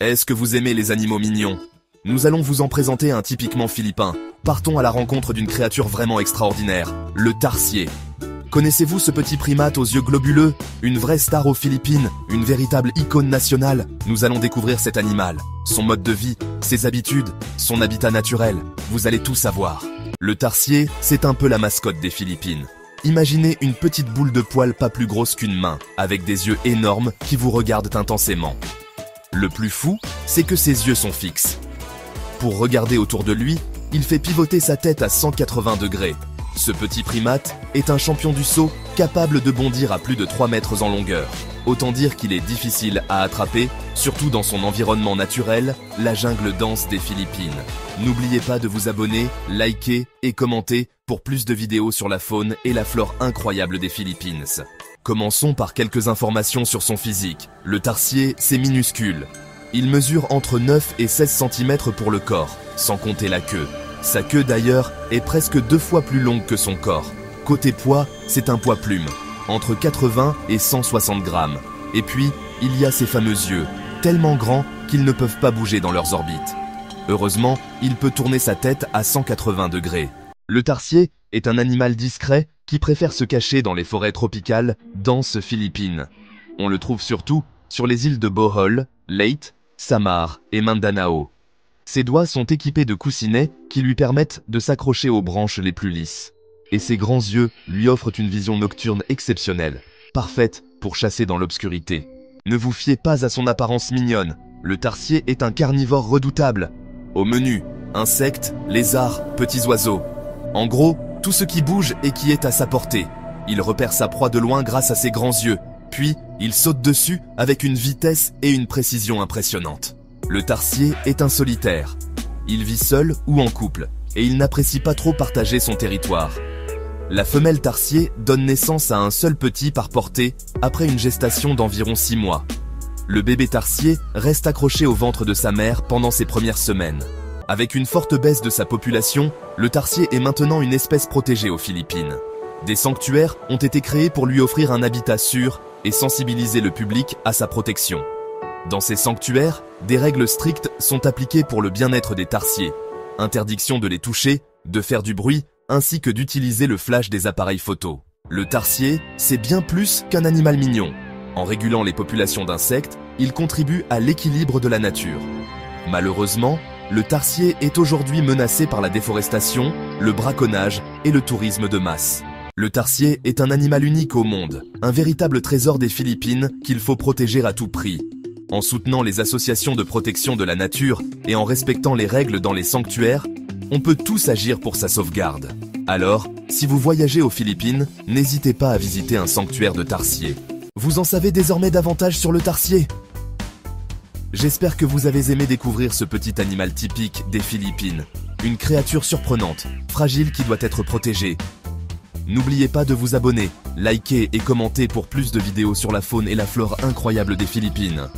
Est-ce que vous aimez les animaux mignons? Nous allons vous en présenter un typiquement philippin. Partons à la rencontre d'une créature vraiment extraordinaire, le tarsier. Connaissez-vous ce petit primate aux yeux globuleux? Une vraie star aux Philippines, une véritable icône nationale. Nous allons découvrir cet animal, son mode de vie, ses habitudes, son habitat naturel. Vous allez tout savoir. Le tarsier, c'est un peu la mascotte des Philippines. Imaginez une petite boule de poils pas plus grosse qu'une main, avec des yeux énormes qui vous regardent intensément. Le plus fou, c'est que ses yeux sont fixes. Pour regarder autour de lui, il fait pivoter sa tête à 180 degrés. Ce petit primate est un champion du saut capable de bondir à plus de 3 mètres en longueur. Autant dire qu'il est difficile à attraper, surtout dans son environnement naturel, la jungle dense des Philippines. N'oubliez pas de vous abonner, liker et commenter pour plus de vidéos sur la faune et la flore incroyable des Philippines. Commençons par quelques informations sur son physique. Le tarsier, c'est minuscule. Il mesure entre 9 et 16 cm pour le corps, sans compter la queue. Sa queue d'ailleurs est presque 2 fois plus longue que son corps. Côté poids, c'est un poids plume, entre 80 et 160 grammes. Et puis, il y a ces fameux yeux, tellement grands qu'ils ne peuvent pas bouger dans leurs orbites. Heureusement, il peut tourner sa tête à 180 degrés. Le tarsier est un animal discret qui préfère se cacher dans les forêts tropicales denses philippines. On le trouve surtout sur les îles de Bohol, Leyte, Samar et Mindanao. Ses doigts sont équipés de coussinets qui lui permettent de s'accrocher aux branches les plus lisses. Et ses grands yeux lui offrent une vision nocturne exceptionnelle, parfaite pour chasser dans l'obscurité. Ne vous fiez pas à son apparence mignonne, le tarsier est un carnivore redoutable. Au menu, insectes, lézards, petits oiseaux. En gros, tout ce qui bouge et qui est à sa portée. Il repère sa proie de loin grâce à ses grands yeux, puis il saute dessus avec une vitesse et une précision impressionnantes. Le tarsier est un solitaire. Il vit seul ou en couple, et il n'apprécie pas trop partager son territoire. La femelle tarsier donne naissance à un seul petit par portée après une gestation d'environ 6 mois. Le bébé tarsier reste accroché au ventre de sa mère pendant ses premières semaines. Avec une forte baisse de sa population, le tarsier est maintenant une espèce protégée aux Philippines. Des sanctuaires ont été créés pour lui offrir un habitat sûr et sensibiliser le public à sa protection. Dans ces sanctuaires, des règles strictes sont appliquées pour le bien-être des tarsiers. Interdiction de les toucher, de faire du bruit, ainsi que d'utiliser le flash des appareils photo. Le tarsier, c'est bien plus qu'un animal mignon. En régulant les populations d'insectes, il contribue à l'équilibre de la nature. Malheureusement, le tarsier est aujourd'hui menacé par la déforestation, le braconnage et le tourisme de masse. Le tarsier est un animal unique au monde, un véritable trésor des Philippines qu'il faut protéger à tout prix. En soutenant les associations de protection de la nature et en respectant les règles dans les sanctuaires, on peut tous agir pour sa sauvegarde. Alors, si vous voyagez aux Philippines, n'hésitez pas à visiter un sanctuaire de tarsier. Vous en savez désormais davantage sur le tarsier. J'espère que vous avez aimé découvrir ce petit animal typique des Philippines. Une créature surprenante, fragile qui doit être protégée. N'oubliez pas de vous abonner, liker et commenter pour plus de vidéos sur la faune et la flore incroyable des Philippines.